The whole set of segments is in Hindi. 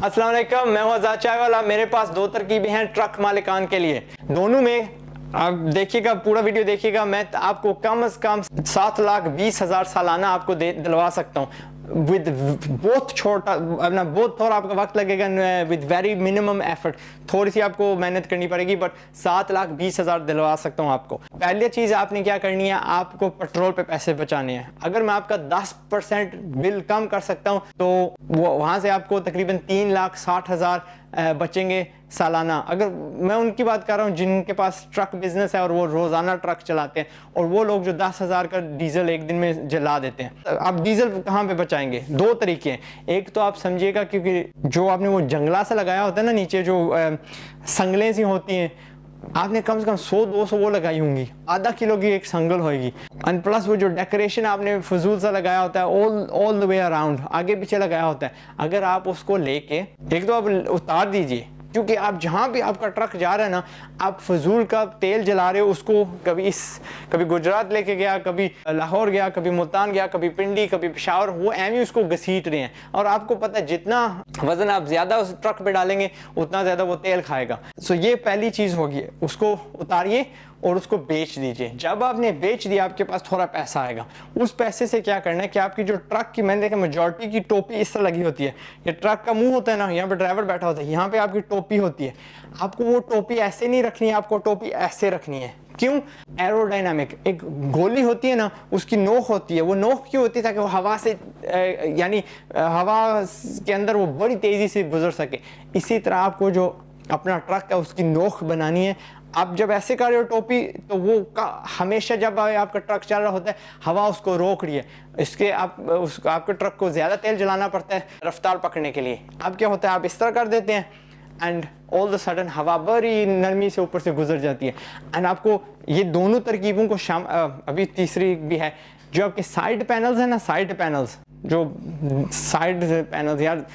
अस्सलाम वालेकुम, मैं हूं आज़ाद चायवाला। मेरे पास दो तरकीबें हैं ट्रक मालिकान के लिए। दोनों में आप देखिएगा, पूरा वीडियो देखिएगा। मैं आपको कम से कम 7,20,000 सालाना आपको दिलवा सकता हूँ विद बहुत छोटा अपना बहुत थोड़ा आपका वक्त लगेगा, विद वेरी मिनिमम एफर्ट। थोड़ी सी आपको मेहनत करनी पड़ेगी, बट 7,20,000 दिलवा सकता हूँ आपको। पहली चीज़ आपने क्या करनी है, आपको पेट्रोल पे पैसे बचाने हैं। अगर मैं आपका 10% बिल कम कर सकता हूँ तो वो वहाँ से आपको तकरीबन 3,60,000 बचेंगे सालाना। अगर मैं उनकी बात कर रहा हूँ जिनके पास ट्रक बिजनेस है और वो रोज़ाना ट्रक चलाते हैं, और वो लोग जो 10,000 का डीजल एक दिन में जला देते हैं। आप डीजल कहाँ पे बचाएंगे? दो तरीके हैं। एक तो आप समझिएगा, क्योंकि जो आपने वो जंगला सा लगाया होता है ना, नीचे जो संगलें सी होती हैं, आपने कम से कम 100-200 वो लगाई होंगी, आधा किलो की एक संगल होगी। एंड प्लस वो जो डेकोरेशन आपने फजूल सा लगाया होता है ऑल द वे अराउंड, आगे पीछे लगाया होता है, अगर आप उसको लेके एक तो आप उतार दीजिए, क्योंकि आप जहाँ भी आपका ट्रक जा रहा है ना, आप फजूल का तेल जला रहे हो उसको। कभी गुजरात लेके गया, कभी लाहौर गया, कभी मुल्तान गया, कभी पिंडी, कभी पेशावर, वो एम ही उसको घसीट रहे हैं। और आपको पता है जितना वजन आप ज्यादा उस ट्रक पे डालेंगे उतना ज्यादा वो तेल खाएगा। सो ये पहली चीज होगी, उसको उतारिए और उसको बेच दीजिए। जब आपने बेच दिया, आपके पास थोड़ा पैसा आएगा। उस पैसे से क्या करना है कि आपकी जो ट्रक की, मैंने देखा मेजॉरिटी की टोपी इस तरह लगी होती है। ये ट्रक का मुंह होता है ना, यहाँ पे ड्राइवर बैठा होता है, यहाँ पे आपकी टोपी होती है। आपको वो टोपी ऐसे नहीं रखनी है, आपको टोपी ऐसे रखनी है। क्यों? एरोडायनामिक एक गोली होती है ना, उसकी नोक होती है। वो नोक क्यों होती है? ताकि वो हवा से यानी हवा के अंदर वो बड़ी तेजी से गुजर सके। इसी तरह आपको जो अपना ट्रक है उसकी नोक बनानी है। आप जब ऐसे कर रहे हो टोपी, तो वो हमेशा जब आपका ट्रक चल रहा होता है, हवा उसको रोक रही है। इसके आपके ट्रक को ज्यादा तेल जलाना पड़ता है रफ्तार पकड़ने के लिए। अब क्या होता है, आप इस तरह कर देते हैं एंड ऑल द सडन हवा बड़ी नरमी से ऊपर से गुजर जाती है। एंड आपको ये दोनों तरकीबों को अभी तीसरी भी है, जो आपके साइड पैनल्स है ना, साइड पैनल्स, जो साइड पैनल्स, यार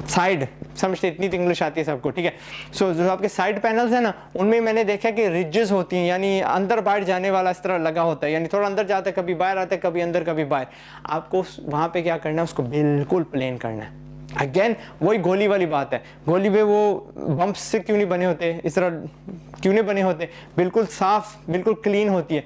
साइड समझते, इतनी तो इंग्लिश आती है सबको, ठीक है। सो जो आपके साइड पैनल्स है ना, उनमें मैंने देखा कि रिजेस होती हैं, यानी अंदर बाहर जाने वाला इस तरह लगा होता है, यानी थोड़ा अंदर जाता है, कभी बाहर आता है, कभी अंदर कभी बाहर। आपको वहाँ पे क्या करना है, उसको बिल्कुल प्लेन करना है। अगेन वही गोली वाली बात है, गोली पे वो बम्प्स से क्यों नहीं बने होते, इस तरह क्यों नहीं बने होते, बिल्कुल साफ बिल्कुल क्लीन होती है।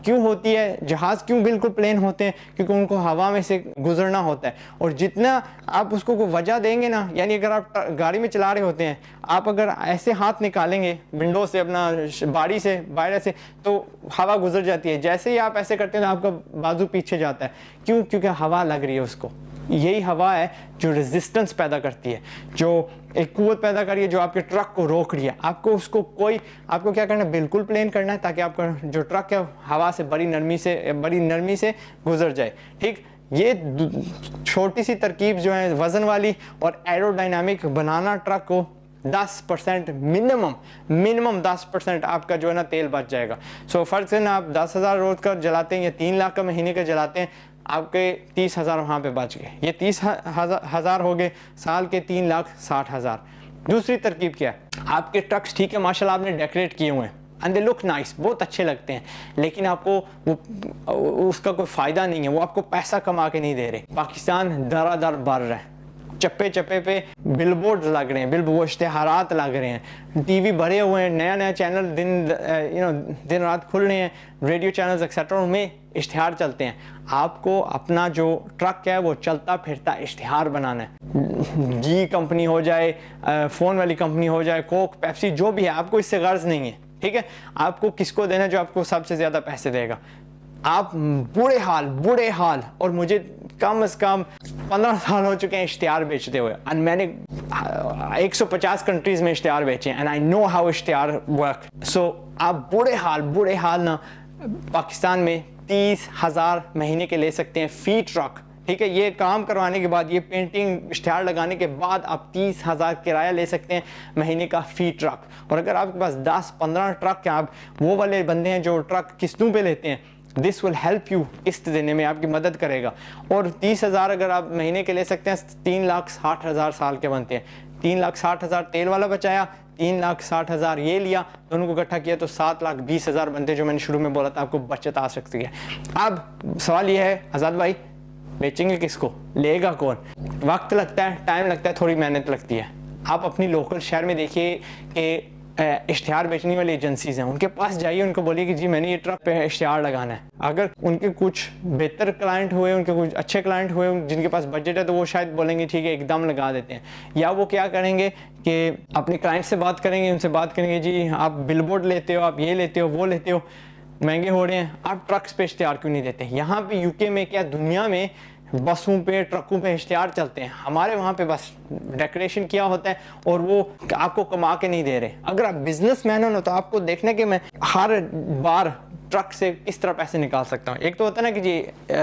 क्यों होती है? जहाज क्यों बिल्कुल प्लेन होते हैं? क्योंकि उनको हवा में से गुजरना होता है। और जितना आप उसको वजह देंगे ना, यानी अगर आप गाड़ी में चला रहे होते हैं, आप अगर ऐसे हाथ निकालेंगे विंडो से, अपना बाड़ी से, बाहर से, तो हवा गुजर जाती है। जैसे ही आप ऐसे करते हैं तो आपका बाजू पीछे जाता है। क्यों? क्योंकि हवा लग रही है उसको। यही हवा है जो रेजिस्टेंस पैदा करती है, जो एक कुव्वत पैदा करी है, जो आपके ट्रक को रोक रही है। आपको क्या करना है, बिल्कुल प्लेन करना है, ताकि आपका जो ट्रक है हवा से बड़ी नरमी से गुजर जाए। ठीक, ये छोटी सी तरकीब जो है वजन वाली और एरोडायनामिक बनाना ट्रक को 10% मिनिमम 10% आपका जो है ना तेल बच जाएगा। सो फर्क से ना, आप 10,000 रोज का जलाते हैं या 3 लाख का महीने का जलाते हैं, आपके 30,000 वहाँ पे बच गए। ये 30,000 हो गए, साल के 3,60,000। दूसरी तरकीब क्या है, आपके ट्रक्स ठीक है माशाल्लाह आपने डेकोरेट किए हुए हैं एंड दे लुक नाइस, बहुत अच्छे लगते हैं, लेकिन आपको उसका कोई फ़ायदा नहीं है, वो आपको पैसा कमा के नहीं दे रहे। पाकिस्तान दरादर बढ़ रहा है, चप्पे चप्पे पे बिलबोर्ड लग रहे हैं, वो इश्तेहारात लग रहे हैं, टीवी भरे हुए हैं, नया चैनल दिन रात खुल रहे हैं, रेडियो चैनल्स एक्सेट्रा, उनमें इश्तिहार चलते हैं। आपको अपना जो ट्रक है वो चलता फिरता इश्तिहार बनाना है। जी कंपनी हो जाए, फ़ोन वाली कंपनी हो जाए, कोक, पेप्सी, जो भी है, आपको इससे गर्ज नहीं है। ठीक है, आपको किसको देना? जो आपको सबसे ज़्यादा पैसे देगा। आप बुरे हाल और मुझे कम से कम 15 साल हो चुके हैं इश्तिहार बेचते हुए, और मैंने 150 कंट्रीज में इश्तिहार बेचे, एंड आई नो हाउ इश्तिहार वर्क। सो आप बुरे हाल ना पाकिस्तान में 30,000 महीने के ले सकते हैं फी ट्रक। ठीक है, ये काम करवाने के बाद, ये पेंटिंग इश्तिहार लगाने के बाद आप 30,000 किराया ले सकते हैं महीने का फी ट्रक। और अगर आपके पास 10-15 ट्रक हैं, आप वो वाले बंदे हैं जो ट्रक किस्तों पे लेते हैं, दिस विल हेल्प यू, किस्त देने में आपकी मदद करेगा। और 30,000 अगर आप महीने के ले सकते हैं, 3,60,000 साल के बनते हैं। 3,60,000 तेल वाला बचाया, 3,60,000 ये लिया, दोनों को इकट्ठा किया तो 7,20,000 बनते, जो मैंने शुरू में बोला था आपको बचत आ सकती है। अब सवाल ये है आज़ाद भाई, बेचेंगे किसको, लेगा कौन? वक्त लगता है, टाइम लगता है, थोड़ी मेहनत लगती है, आप अपनी लोकल शहर में देखिए कि इश्तिहार बेचने वाली एजेंसीज हैं, उनके पास जाइए, उनको बोलिए कि जी मैंने ये ट्रक पे इश्तिहार लगाना है। अगर उनके कुछ बेहतर क्लाइंट हुए, उनके कुछ अच्छे क्लाइंट हुए जिनके पास बजट है, तो वो शायद बोलेंगे ठीक है एकदम लगा देते हैं। या वो क्या करेंगे कि अपने क्लाइंट से बात करेंगे, उनसे बात करेंगे जी आप बिलबोर्ड लेते हो, आप ये लेते हो, वो लेते हो, महंगे हो रहे हैं, आप ट्रक्स पे इश्तिहार क्यों नहीं देते। यहाँ पे यूके में क्या दुनिया में बसों पे ट्रकों पे इश्तिहार चलते हैं, हमारे वहाँ पे बस डेकोरेशन किया होता है और वो आपको कमा के नहीं दे रहे। अगर आप बिजनेसमैन हो ना तो आपको देखने के मैं हर बार ट्रक से किस तरह पैसे निकाल सकता हूँ। एक तो होता है ना कि जी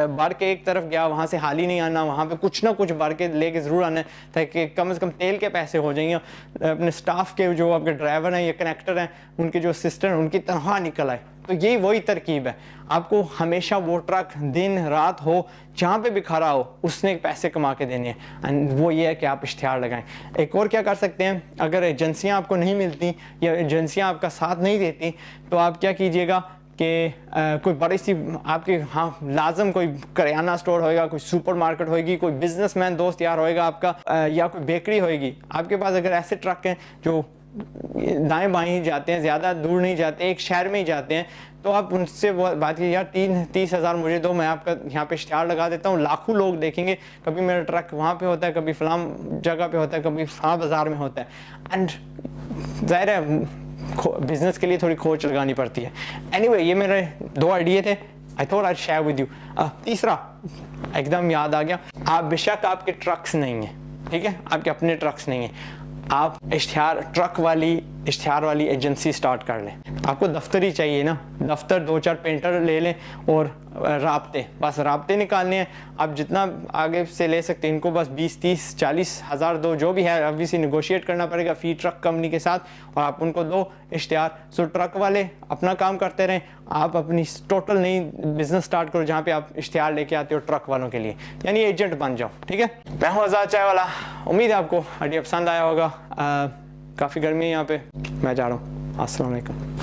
बार के एक तरफ गया, वहाँ से हाल ही नहीं आना, वहाँ पे कुछ ना कुछ बार के लेके ज़रूर आना है ताकि कम से कम तेल के पैसे हो जाएंगे, अपने स्टाफ के जो आपके ड्राइवर हैं या कनेक्टर हैं उनके जो असिस्टेंट उनकी तनख्वाह निकल आए। तो यही वही तरकीब है, आपको हमेशा वो ट्रक दिन रात हो जहाँ पे भी खड़ा हो उसने पैसे कमा के देने हैं। एंड वो ये है कि आप इश्तिहार लगाएं। एक और क्या कर सकते हैं, अगर एजेंसियाँ आपको नहीं मिलती या एजेंसियाँ आपका साथ नहीं देती तो आप क्या कीजिएगा कि कोई बड़ी सी आपके लाजम कोई करियाना स्टोर होएगा, कोई सुपर मार्केट होएगी, कोई बिजनेसमैन दोस्त यार होएगा आपका, या कोई बेकरी होएगी आपके पास। अगर ऐसे ट्रक हैं जो दाएं बाएं जाते हैं, ज़्यादा दूर नहीं जाते, एक शहर में ही जाते हैं, तो आप उनसे बात कीजिए यार 30,000 मुझे दो, मैं आपका यहाँ पे इश्तिहार लगा देता हूँ, लाखों लोग देखेंगे। कभी मेरा ट्रक वहाँ पे होता है, कभी फलां जगह पे होता है, कभी फलां बाज़ार में होता है। एंड ज़ाहिर है बिजनेस के लिए थोड़ी खोज लगानी पड़ती है। एनीवे ये मेरे 2 आइडिया थे, I thought I share with you. तीसरा एकदम याद आ गया, आप बेशक आपके ट्रक्स नहीं हैं, ठीक है, आपके अपने ट्रक्स नहीं हैं, आप इश्तिहार वाली एजेंसी स्टार्ट कर लें। आपको दफ्तर ही चाहिए ना, दफ्तर 2-4 पेंटर ले लें और बस राब्ते निकालने हैं। आप जितना आगे से ले सकते हैं, इनको बस 20-30-40 हज़ार दो, जो भी है अभी से निगोशिएट करना पड़ेगा फी ट्रक कंपनी के साथ, और आप उनको दो इश्तिहार। सो ट्रक वाले अपना काम करते रहें, आप अपनी टोटल नई बिजनेस स्टार्ट करो जहाँ पे आप इश्तिहार लेके आते हो ट्रक वालों के लिए, यानी एजेंट बन जाओ, ठीक है। मैं हूँ आज़ाद चाय वाला, उम्मीद है आपको आइडिया पसंद आया होगा। काफ़ी गर्मी है यहाँ पे, मैं जा रहा हूँ। अस्सलाम वालेकुम।